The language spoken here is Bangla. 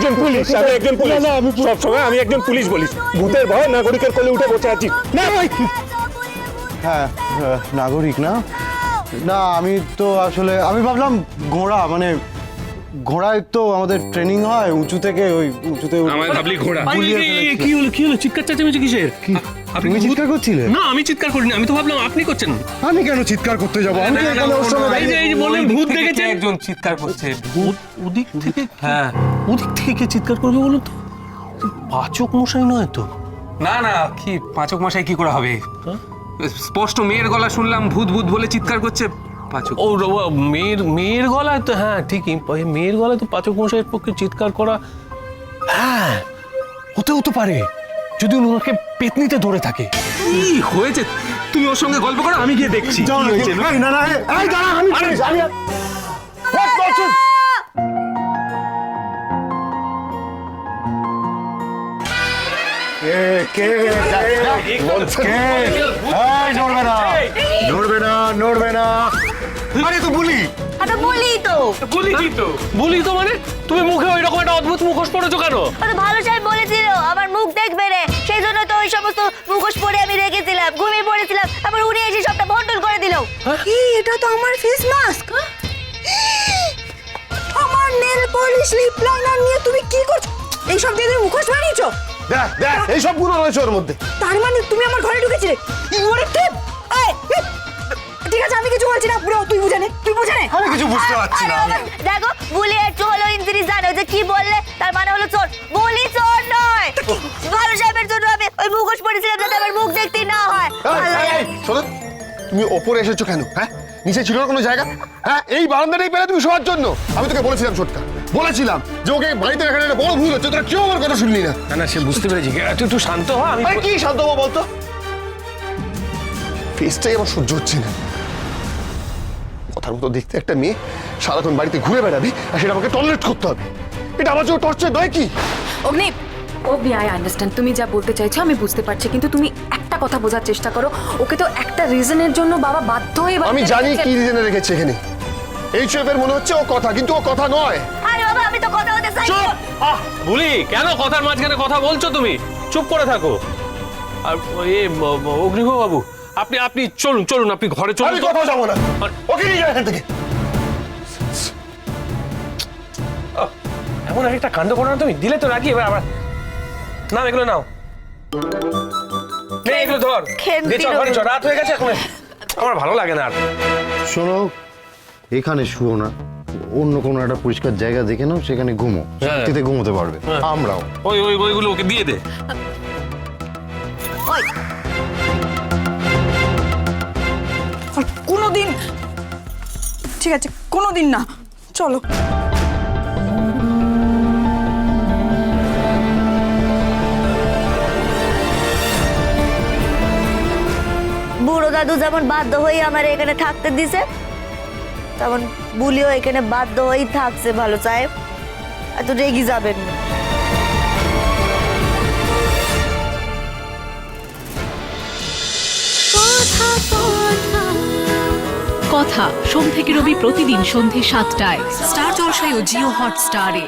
একজন পুলিশ, আমি একজন পুলিশ। সবসময় আমি একজন পুলিশ বলিস, ভূতের ভয় নাগরিকের কোলে উঠে বসে আছিস না ভাই? হ্যাঁ নাগরিক না, না আমি তো আসলে আমি ভাবলাম ঘোড়া, মানে ঘোড়ায় তো আমাদের ট্রেনিং হয় উঁচু থেকে, ওই উঁচুতে আমার ভাবলি ঘোড়া। কি হলো কি হলো, চিৎকার চেঁচামেচি কিসের? তুমি চিৎকার করছিলে? না আমি চিৎকার করিনি, আমি তো ভাবলাম আপনি করছেন। আমি কেন চিৎকার করতে যাবো? আমি এখানে ওর সঙ্গে এই যে এই যে বললেন ভূত দেখেছেন, একজন চিৎকার করছে। ভূত ওদিক থেকে? হ্যাঁ ওদিক থেকে কে চিৎকার করবে বলুন তো? পাচক মশাই নয় তো? না না, কি পাচক মশাই কি করে হবে? স্পষ্ট মেয়ের গলা শুনলাম, ভূত ভূত বলে চিৎকার করছে। পাচক ও মেয়ের গলায় তো, হ্যাঁ ঠিকই, মেয়ের গলায় তো পাচক মশাইয়ের পক্ষে চিৎকার করা, হ্যাঁ হতেও তো পারে যদি ওনাকে পেতনিতে ধরে থাকে। কি হয়েছে? তুমি ওর সঙ্গে গল্প করো, আমি গিয়ে দেখছি। না না এই দাঁড়া, আমি পুলিশ, আমি What nonsense! নড়বে না। আরে তো বলি আরে বলি তো, বলি তো মানে তুমি মুখে ওই রকম একটা অদ্ভুত মুখোশ পড়েছো কেন? আরে ভালো সাহেব বলেছিল আমার মুখ দেখবে রে, সেই জন্য তো ওই সমস্ত মুখোশ পরে আমি রেখেছিলাম, ঘুমিয়ে পড়েছিলাম, তারপর উনি এসে সবটা ভন্ডল করে দিল। কি এটা তো আমার ফেস মাস্ক, আমার নেল পলিশ লিপ লাইনার নিয়ে তুমি কি করছো? এই সব দিয়ে তুমি মুখোশ বানিয়েছো? দেখ এই সব গুলো রয়েছে ওর মধ্যে। তার মানে তুমি আমার ঘরে ঢুকেছিলে? ইউর টিপ। ঠিক আছে আমি কিছু বলছি না, পুরো তুই বুঝে নে। আমি কিছু বুঝতে পারছি না। দেখো বুলি একটু হলো ইনজিনিস জানো যে কি বললে, তার মানে হলো চোর। বুলি চোর নয়, ভালো সাহেবের জন্য আমি ওই মুখোশ পরেছিলাম যাতে আমার মুখ দেখতে না হয়। শোনো, তুমি ওপরে এসেছো কেন? হ্যাঁ, নিচে ছিল না কোনো জায়গা? হ্যাঁ, এই বারান্দাটাই পেলে তুমি শোয়ার জন্য। আমি তোকে বলেছিলাম ছোটকা, বলেছিলাম যে ওকে বাড়িতে রাখার একটা বড় ভুল হচ্ছে, তোরা কেউ আমার কথা শুনলি না। না সে বুঝতে পেরেছি, তুই একটু শান্ত হ। আমি কি শান্ত হবো বলতো? ফেসটাই আমার সহ্য হচ্ছে না। কথার মতো দেখতে একটা মেয়ে সারাক্ষণ বাড়িতে ঘুরে বেড়াবি আর সেটা আমাকে টলারেট করতে হবে, এটা আমার জন্য টর্চার নয় কি? অগ্নি, আই আন্ডারস্ট্যান্ড তুমি যা বলতে চাইছো, আমি বুঝতে পারছি, কিন্তু তুমি একটা কথা বোঝার চেষ্টা করো, ওকে তো একটা রিজনের জন্য বাবা বাধ্য হয়ে আমি জানি কি রিজনে রেখেছে এখানে। এই চেপের মনে হচ্ছে ও কথা, কিন্তু ও কথা নয়। আরে বাবা আমি তো কথা বলতে চাই। চুপ! বলি কেন কথার মাঝখানে কথা বলছো তুমি? চুপ করে থাকো। আর অগ্নিভো বাবু, আপনি চলুন, আপনি ঘরে চলুন। আমি কোথাও যাবো না, ওকে নিয়ে যাও এখান থেকে। এমন একটা কাণ্ড করো না তুমি, দিলে তো রাখি এবার আবার। নাও এগুলো নাও, নে এগুলো ধর, ঘরে চল, রাত হয়ে গেছে এখন, আমার ভালো লাগে না আর। শোনো, এখানে শুও না, অন্য কোনো একটা পরিষ্কার জায়গা দেখে নাও, সেখানে ঘুমো, শান্তিতে ঘুমোতে পারবে। আমরাও ওইগুলো ওকে দিয়ে দে। কোনোদিন, ঠিক আছে কোনোদিন না, চলো। বুড়ো দাদু যেমন বাধ্য হয়ে আমার এখানে থাকতে দিছে, তেমন বুলিও এখানে বাধ্য হয়েই থাকছে। ভালো সাহেব এত রেগে যাবেন না। কথা সোম থেকে রবি প্রতিদিন সন্ধ্যে ৭টায় স্টার জলসায় ও জিও হটস্টারে।